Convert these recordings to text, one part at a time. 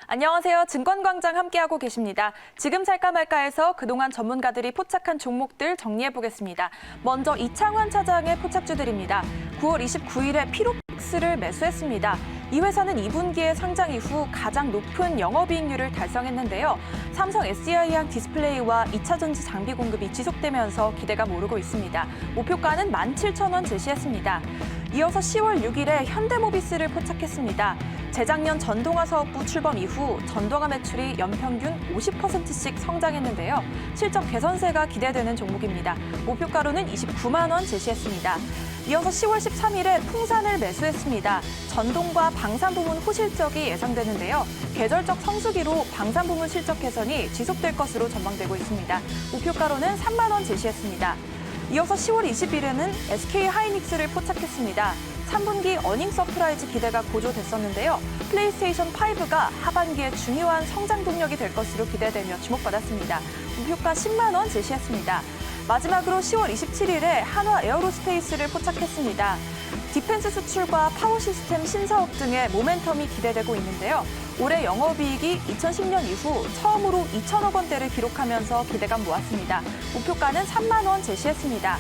안녕하세요. 증권광장 함께하고 계십니다. 지금 살까 말까해서 그동안 전문가들이 포착한 종목들 정리해보겠습니다. 먼저 이창환 차장의 포착주들입니다. 9월 29일에 피로픽스를 매수했습니다. 이 회사는 2분기에 상장 이후 가장 높은 영업이익률을 달성했는데요. 삼성 SDI랑 디스플레이와 2차 전지 장비 공급이 지속되면서 기대가 오르고 있습니다. 목표가는 17,000원 제시했습니다. 이어서 10월 6일에 현대모비스를 포착했습니다. 재작년 전동화 사업부 출범 이후 전동화 매출이 연평균 50%씩 성장했는데요. 실적 개선세가 기대되는 종목입니다. 목표가로는 29만 원 제시했습니다. 이어서 10월 13일에 풍산을 매수했습니다. 전동과 방산 부문 호실적이 예상되는데요. 계절적 성수기로 방산 부문 실적 개선이 지속될 것으로 전망되고 있습니다. 목표가로는 3만 원 제시했습니다. 이어서 10월 20일에는 SK하이닉스를 포착했습니다. 3분기 어닝 서프라이즈 기대가 고조됐었는데요. 플레이스테이션 5가 하반기에 중요한 성장 동력이 될 것으로 기대되며 주목받았습니다. 목표가 10만 원 제시했습니다. 마지막으로 10월 27일에 한화 에어로스페이스를 포착했습니다. 디펜스 수출과 파워 시스템 신사업 등의 모멘텀이 기대되고 있는데요. 올해 영업이익이 2010년 이후 처음으로 2천억 원대를 기록하면서 기대감 모았습니다. 목표가는 3만 원 제시했습니다.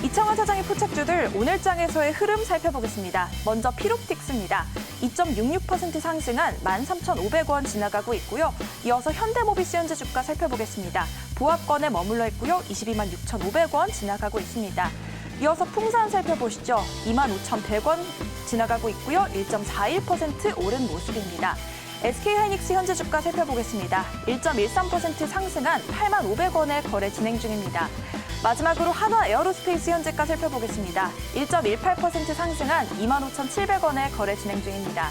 이창환 사장의 포착주들 오늘장에서의 흐름 살펴보겠습니다. 먼저 피롭틱스입니다. 2.66% 상승한 13,500원 지나가고 있고요. 이어서 현대모비스 현재 주가 살펴보겠습니다. 보합권에 머물러 있고요. 22만 6,500원 지나가고 있습니다. 이어서 풍산 살펴보시죠. 25,100원 지나가고 있고요. 1.41% 오른 모습입니다. SK하이닉스 현재 주가 살펴보겠습니다. 1.13% 상승한 85,500원에 거래 진행 중입니다. 마지막으로 한화 에어로스페이스 현재가 살펴보겠습니다. 1.18% 상승한 25,700원에 거래 진행 중입니다.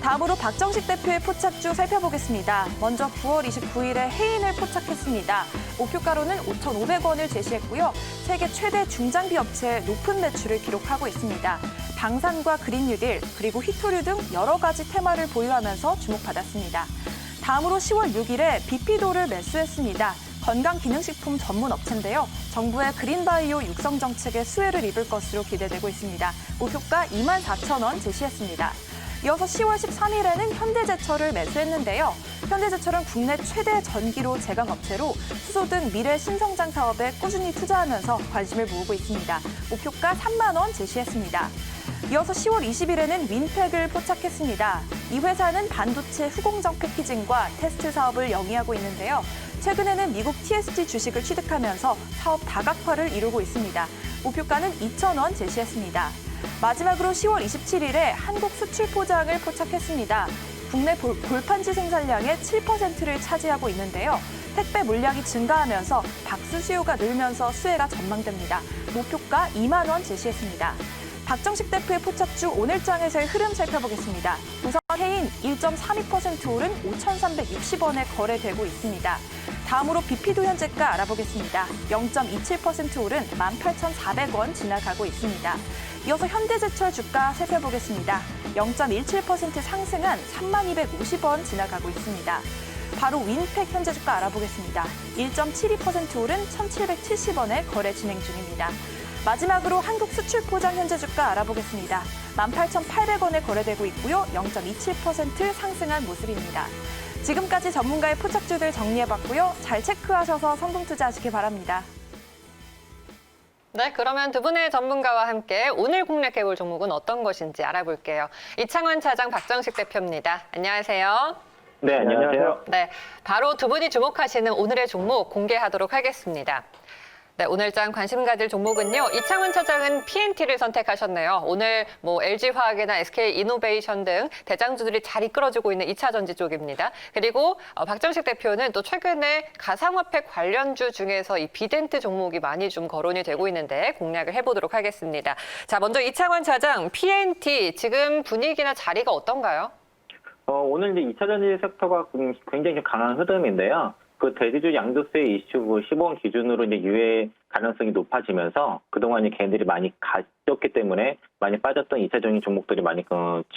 다음으로 박정식 대표의 포착주 살펴보겠습니다. 먼저 9월 29일에 해인을 포착했습니다. 목표가로는 5,500원을 제시했고요. 세계 최대 중장비 업체의 높은 매출을 기록하고 있습니다. 방산과 그린 뉴딜, 그리고 히토류 등 여러 가지 테마를 보유하면서 주목받았습니다. 다음으로 10월 6일에 비피도를 매수했습니다. 건강기능식품 전문 업체인데요. 정부의 그린바이오 육성 정책의 수혜를 입을 것으로 기대되고 있습니다. 목표가 24,000원 제시했습니다. 이어서 10월 13일에는 현대제철을 매수했는데요. 현대제철은 국내 최대 전기료 제강 업체로 수소 등 미래 신성장 사업에 꾸준히 투자하면서 관심을 모으고 있습니다. 목표가 3만 원 제시했습니다. 이어서 10월 20일에는 윈팩을 포착했습니다. 이 회사는 반도체 후공정 패키징과 테스트 사업을 영위하고 있는데요. 최근에는 미국 TSG 주식을 취득하면서 사업 다각화를 이루고 있습니다. 목표가는 2,000원 제시했습니다. 마지막으로 10월 27일에 한국 수출 포장을 포착했습니다. 국내 골판지 생산량의 7%를 차지하고 있는데요. 택배 물량이 증가하면서 박스 수요가 늘면서 수혜가 전망됩니다. 목표가 2만 원 제시했습니다. 박정식 대표의 포착주 오늘장에서의 흐름 살펴보겠습니다. 우선 해인 1.32% 오른 5,360원에 거래되고 있습니다. 다음으로 비피도 현재가 알아보겠습니다. 0.27% 오른 18,400원 지나가고 있습니다. 이어서 현대제철 주가 살펴보겠습니다. 0.17% 상승한 3250원 지나가고 있습니다. 바로 윈팩 현재 주가 알아보겠습니다. 1.72% 오른 1770원에 거래 진행 중입니다. 마지막으로 한국 수출 포장 현재 주가 알아보겠습니다. 18,800원에 거래되고 있고요. 0.27% 상승한 모습입니다. 지금까지 전문가의 포착주들 정리해봤고요. 잘 체크하셔서 성공 투자하시기 바랍니다. 네, 그러면 두 분의 전문가와 함께 오늘 공략해볼 종목은 어떤 것인지 알아볼게요. 이창환 차장, 박정식 대표입니다. 안녕하세요. 네, 안녕하세요. 네, 바로 두 분이 주목하시는 오늘의 종목 공개하도록 하겠습니다. 네, 오늘장 관심 가질 종목은요. 이창환 차장은 PNT를 선택하셨네요. 오늘 LG화학이나 SK이노베이션 등 대장주들이 잘 이끌어주고 있는 2차 전지 쪽입니다. 그리고 박정식 대표는 또 최근에 가상화폐 관련주 중에서 이 비덴트 종목이 많이 좀 거론이 되고 있는데 공략을 해보도록 하겠습니다. 자, 먼저 이창환 차장, PNT 지금 분위기나 자리가 어떤가요? 오늘 이제 2차 전지 섹터가 굉장히 강한 흐름인데요. 그 대주주 양도세 이슈 15원 기준으로 이제 유예 가능성이 높아지면서 그동안 걔네들이 많이 가졌기 때문에 많이 빠졌던 2차 전지 종목들이 많이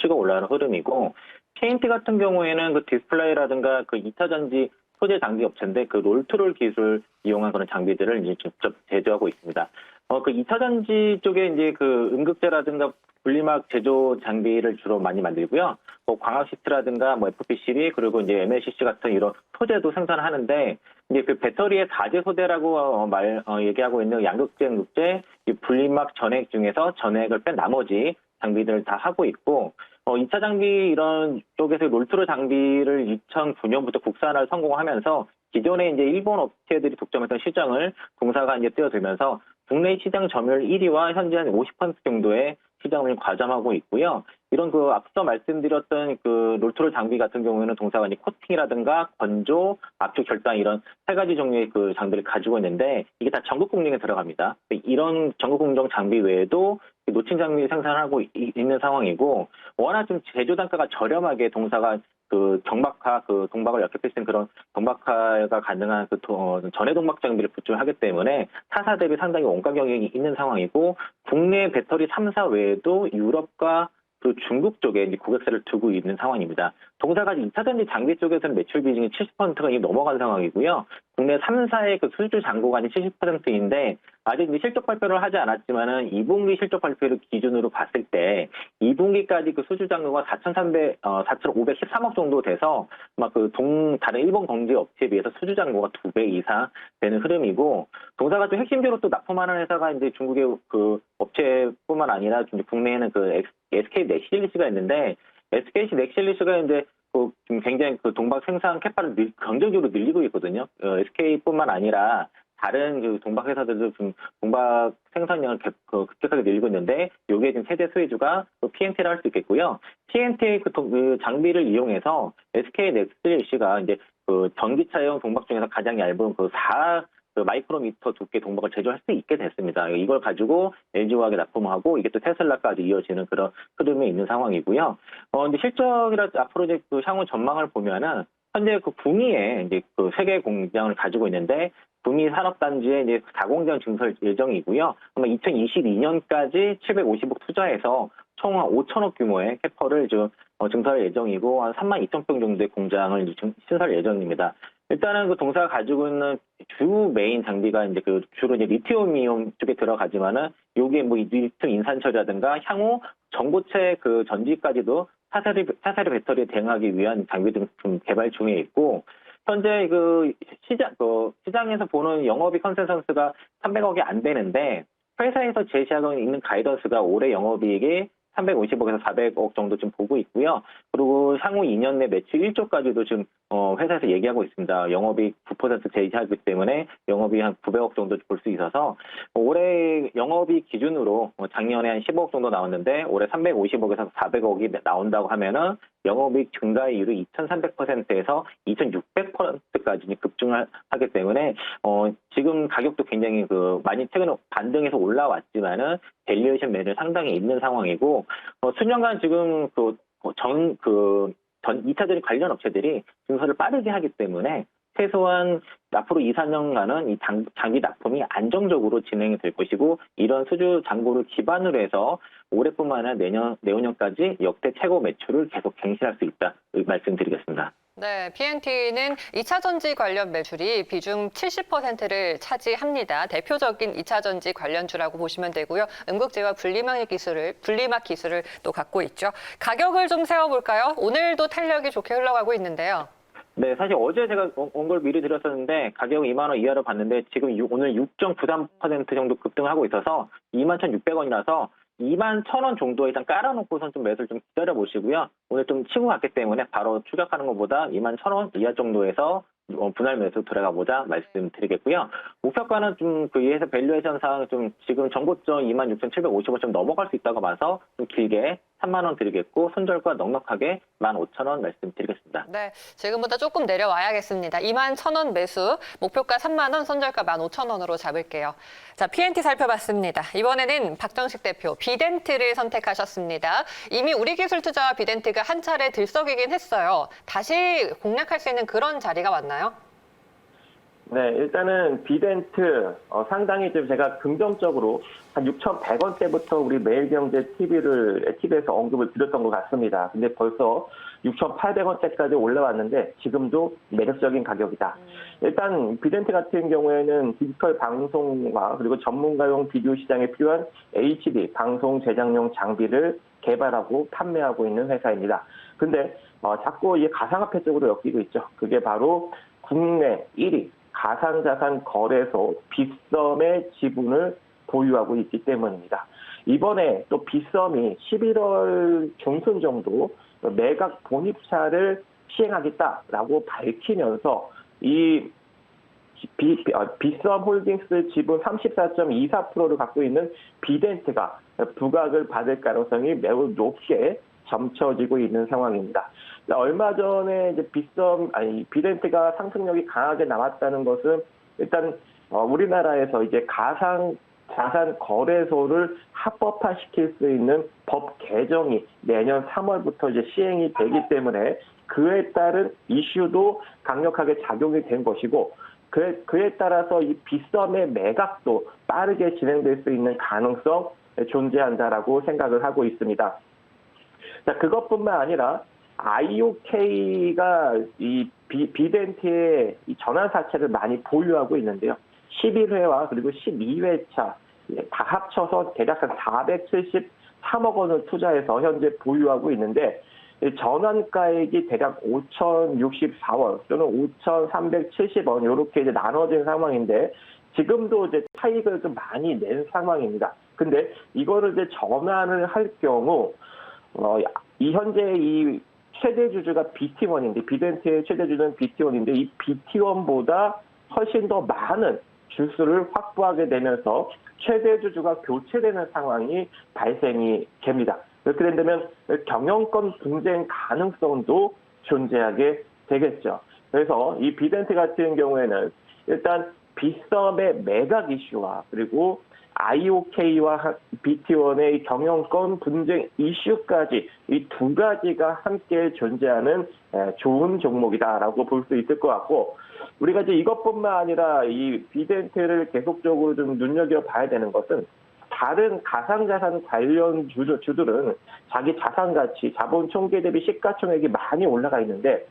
치고 올라가는 흐름이고, PNT 같은 경우에는 그 디스플레이라든가 그 2차 전지 소재 장비 업체인데 그 롤투롤 기술 이용한 그런 장비들을 이제 직접 제조하고 있습니다. 그 2차 전지 쪽에 이제 그 음극재라든가 분리막 제조 장비를 주로 많이 만들고요. 뭐 광학 시트라든가 뭐 FPCB 그리고 이제 MLCC 같은 이런 소재도 생산하는데 이제 그 배터리의 다제 소재라고 얘기하고 있는 양극재, 극재, 이 분리막 전액 중에서 전액을 뺀 나머지 장비들을 다 하고 있고 2차 장비 이런 쪽에서 롤트로 장비를 2009년부터 국산화를 성공하면서 기존에 이제 일본 업체들이 독점했던 시장을 동사가 이제 뛰어들면서 국내 시장 점유율 1위와 현재 한 50% 정도의 시장을 과점하고 있고요. 이런 그 앞서 말씀드렸던 그 롤트롤 장비 같은 경우에는 동사가 이제 코팅이라든가 건조, 압축 결단 이런 세 가지 종류의 그 장비를 가지고 있는데 이게 다 전국 공정에 들어갑니다. 이런 전국 공정 장비 외에도 노친 장비 생산하고 있는 상황이고 워낙 좀 제조 단가가 저렴하게 동사가 그 경박화, 그 동박을 역행했을 그런 경박화가 가능한 그 전해 동박 장비를 부출하기 때문에 타사 대비 상당히 원가 경쟁이 있는 상황이고 국내 배터리 3사 외에도 유럽과 그 중국 쪽에 이제 고객사를 두고 있는 상황입니다. 동사가 2차 전지 장비 쪽에서는 매출 비중이 70%가 이미 넘어간 상황이고요. 국내 3사의 그 수주 잔고가 70%인데 아직 이제 실적 발표를 하지 않았지만은 2분기 실적 발표를 기준으로 봤을 때 2분기까지 그 수주 잔고가 4,513억 정도 돼서 막 그 다른 일본 경제 업체에 비해서 수주 잔고가 2배 이상 되는 흐름이고 동사가 좀 핵심적으로 또 납품하는 회사가 이제 중국의 그 업체뿐만 아니라 이제 국내에는 그 SK 넥실리스가 있는데 SK 넥실리스가 이제 좀 굉장히 그 동박 생산 캐파를 긍정적으로 늘리고 있거든요. SK뿐만 아니라 다른 그 동박 회사들도 좀 동박 생산량을 급격하게 늘리고 있는데 이게 지금 최대 수혜주가 PNT를 할 수 있겠고요. PNT 그 장비를 이용해서 SK 넥실리스가 이제 그 전기차용 동박 중에서 가장 얇은 그 마이크로미터 두께 동박을 제조할 수 있게 됐습니다. 이걸 가지고 LG화학에 납품하고 이게 또 테슬라까지 이어지는 그런 흐름이 있는 상황이고요. 근데 실적이라 앞으로 이제 그 향후 전망을 보면은 현재 그 구미에 이제 그 세계 공장을 가지고 있는데 구미 산업단지에 이제 4공장 증설 예정이고요. 아마 2022년까지 750억 투자해서 총 5천억 규모의 캐퍼를 증설 예정이고 한 3만 2천 평 정도의 공장을 신설 예정입니다. 일단은 그 동사가 가지고 있는 주 메인 장비가 이제 그 주로 이제 리튬이온 쪽에 들어가지만은 요게 뭐 리튬 인산철이라든가 향후 전고체 그 전지까지도 사세리 배터리에 대응하기 위한 장비 등 좀 개발 중에 있고 현재 그 시장에서 보는 영업이익 컨센서스가 300억이 안 되는데 회사에서 제시하고 있는 가이던스가 올해 영업이익이 350억에서 400억 정도 좀 보고 있고요. 그리고 향후 2년 내 매출 1조까지도 지금 회사에서 얘기하고 있습니다. 영업이익 9% 제시하기 때문에 영업이익 한 900억 정도 볼 수 있어서 올해 영업이익 기준으로 작년에 한 15억 정도 나왔는데 올해 350억에서 400억이 나온다고 하면은 영업이익 증가율이 2,300%에서 2,600%까지 급증하기 때문에 지금 가격도 굉장히 많이 최근에 반등해서 올라왔지만은 밸류에이션 매를 상당히 있는 상황이고 수년간 지금 2차전지 관련 업체들이 증설을 빠르게 하기 때문에 최소한 앞으로 2, 4년간은 이 장비 납품이 안정적으로 진행이 될 것이고 이런 수주 잔고를 기반으로 해서 올해뿐만 아니라 내후년까지 역대 최고 매출을 계속 갱신할 수 있다 말씀드리겠습니다. 네, PNT는 2차 전지 관련 매출이 비중 70%를 차지합니다. 대표적인 2차 전지 관련주라고 보시면 되고요. 음극재와 분리막 기술을 또 갖고 있죠. 가격을 좀 세워볼까요? 오늘도 탄력이 좋게 흘러가고 있는데요. 네, 사실 어제 제가 온 걸 미리 드렸었는데 가격 2만 원 이하로 봤는데 지금 오늘 6.93% 정도 급등하고 있어서 21,600원이라서 21,000원 정도 일단 깔아놓고선 좀 매수를 좀 기다려 보시고요. 오늘 좀 치고 갔기 때문에 바로 추격하는 것보다 21,000원 이하 정도에서 분할 매수 들어가 보자 말씀드리겠고요. 목표가는 좀 그에서 밸류에이션상 좀 지금 전고점 26,750원 좀 넘어갈 수 있다고 봐서 좀 길게 3만 원 드리겠고 손절가 넉넉하게 15,000원 말씀드리겠습니다. 네, 지금보다 조금 내려와야겠습니다. 21,000원 매수, 목표가 3만 원, 손절가 15,000원으로 잡을게요. 자, PNT 살펴봤습니다. 이번에는 박정식 대표 비덴트를 선택하셨습니다. 이미 우리기술투자와 비덴트가 한 차례 들썩이긴 했어요. 다시 공략할 수 있는 그런 자리가 왔나요? 네, 일단은 비덴트 상당히 좀 제가 긍정적으로 한 6,100원대부터 우리 매일경제 TV에서 언급을 드렸던 것 같습니다. 근데 벌써 6,800원대까지 올라왔는데 지금도 매력적인 가격이다. 일단 비덴트 같은 경우에는 디지털 방송과 그리고 전문가용 비디오 시장에 필요한 HD 방송 제작용 장비를 개발하고 판매하고 있는 회사입니다. 근데 자꾸 이 가상화폐 쪽으로 엮이고 있죠. 그게 바로 국내 1위 가상자산 거래소 빗썸의 지분을 보유하고 있기 때문입니다. 이번에 또 빗썸이 11월 중순 정도 매각 본입차를 시행하겠다라고 밝히면서 이 빗썸 홀딩스 지분 34.24%를 갖고 있는 비덴트가 부각을 받을 가능성이 매우 높게 점쳐지고 있는 상황입니다. 얼마 전에 이제 비덴트가 상승력이 강하게 나왔다는 것은 일단 우리나라에서 이제 가상 자산 거래소를 합법화시킬 수 있는 법 개정이 내년 3월부터 이제 시행이 되기 때문에 그에 따른 이슈도 강력하게 작용이 된 것이고 그에 따라서 이 빗썸의 매각도 빠르게 진행될 수 있는 가능성 존재한다라고 생각을 하고 있습니다. 자, 그것뿐만 아니라 IOK가 이 비덴트의 이 전환사채를 많이 보유하고 있는데요. 11회와 그리고 12회차 다 합쳐서 대략 한 473억 원을 투자해서 현재 보유하고 있는데 전환가액이 대략 5,064원 또는 5,370원 이렇게 이제 나눠진 상황인데 지금도 이제 차익을 좀 많이 낸 상황입니다. 근데 이거를 이제 전환을 할 경우 이 현재 이 최대 주주가 BT1인데 비덴트의 최대 주주는 BT1인데 이 BT1보다 훨씬 더 많은 주수를 확보하게 되면서 최대 주주가 교체되는 상황이 발생이 됩니다. 그렇게 된다면 경영권 분쟁 가능성도 존재하게 되겠죠. 그래서 이 비덴트 같은 경우에는 일단 빗썸의 매각 이슈와 그리고 IOK와 BT1의 경영권 분쟁 이슈까지 이 두 가지가 함께 존재하는 좋은 종목이다라고 볼 수 있을 것 같고 우리가 이제 이것뿐만 아니라 이 비덴트를 계속적으로 좀 눈여겨봐야 되는 것은 다른 가상자산 관련 주들은 자기 자산 가치, 자본 총계 대비 시가총액이 많이 올라가 있는데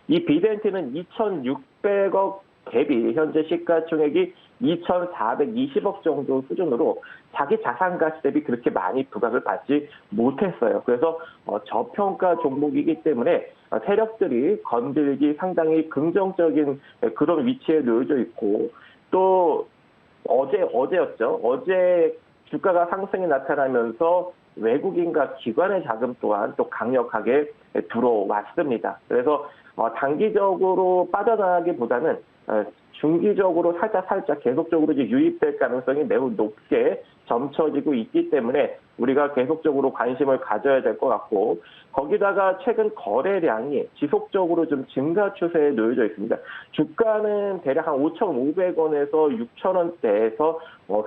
이 비덴트는 2,600억 대비 현재 시가총액이 2,420억 정도 수준으로 자기 자산 가치 대비 그렇게 많이 부각을 받지 못했어요. 그래서 저평가 종목이기 때문에 세력들이 건들기 상당히 긍정적인 그런 위치에 놓여져 있고 또 어제였죠. 어제 주가가 상승이 나타나면서 외국인과 기관의 자금 또한 또 강력하게 들어왔습니다. 그래서 단기적으로 빠져나가기보다는 중기적으로 살짝 계속적으로 이제 유입될 가능성이 매우 높게 점쳐지고 있기 때문에 우리가 계속적으로 관심을 가져야 될 것 같고 거기다가 최근 거래량이 지속적으로 좀 증가 추세에 놓여져 있습니다. 주가는 대략 한 5,500원에서 6,000원대에서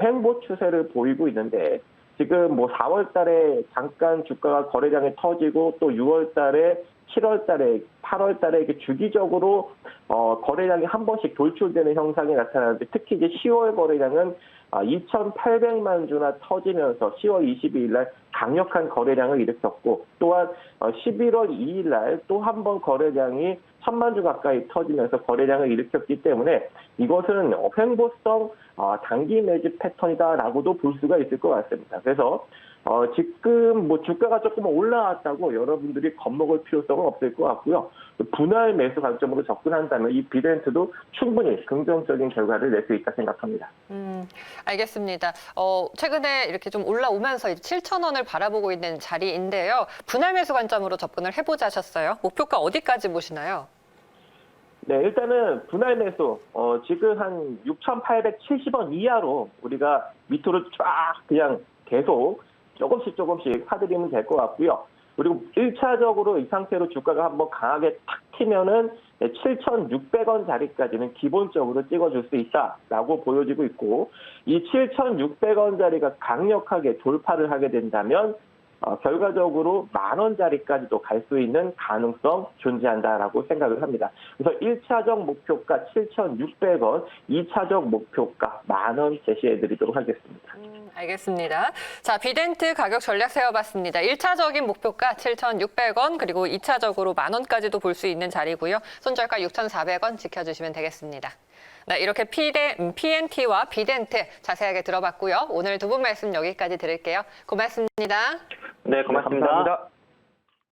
횡보 추세를 보이고 있는데 지금 4월 달에 잠깐 주가가 거래량이 터지고 또 6월 달에 7월 달에, 8월 달에 이렇게 주기적으로 거래량이 한 번씩 돌출되는 현상이 나타나는데 특히 이제 10월 거래량은 2,800만 주나 터지면서 10월 22일 날 강력한 거래량을 일으켰고 또한 11월 2일 날 또 한 번 거래량이 1,000만 주 가까이 터지면서 거래량을 일으켰기 때문에 이것은 횡보성 단기 매집 패턴이다라고도 볼 수가 있을 것 같습니다. 그래서 지금 주가가 조금 올라왔다고 여러분들이 겁먹을 필요성은 없을 것 같고요. 분할 매수 관점으로 접근한다면 이 비덴트도 충분히 긍정적인 결과를 낼 수 있다 생각합니다. 알겠습니다. 최근에 이렇게 좀 올라오면서 7,000원을 바라보고 있는 자리인데요. 분할 매수 관점으로 접근을 해보자 하셨어요. 목표가 어디까지 보시나요? 네, 일단은 분할 매수 지금 한 6,870원 이하로 우리가 밑으로 쫙 그냥 계속 조금씩 사들이면 될 것 같고요. 그리고 1차적으로 이 상태로 주가가 한번 강하게 탁 튀면은 7,600원 자리까지는 기본적으로 찍어줄 수 있다라고 보여지고 있고 이 7,600원 자리가 강력하게 돌파를 하게 된다면 결과적으로 10,000원 자리까지도 갈 수 있는 가능성 존재한다라고 생각을 합니다. 그래서 1차적 목표가 7,600원, 2차적 목표가 10,000원 제시해드리도록 하겠습니다. 알겠습니다. 자, 비덴트 가격 전략 세워봤습니다. 1차적인 목표가 7,600원, 그리고 2차적으로 10,000원까지도 볼 수 있는 자리고요. 손절가 6,400원 지켜주시면 되겠습니다. 네, 이렇게 PNT와 비덴트 자세하게 들어봤고요. 오늘 두 분 말씀 여기까지 드릴게요. 고맙습니다. 네, 고맙습니다. 감사합니다.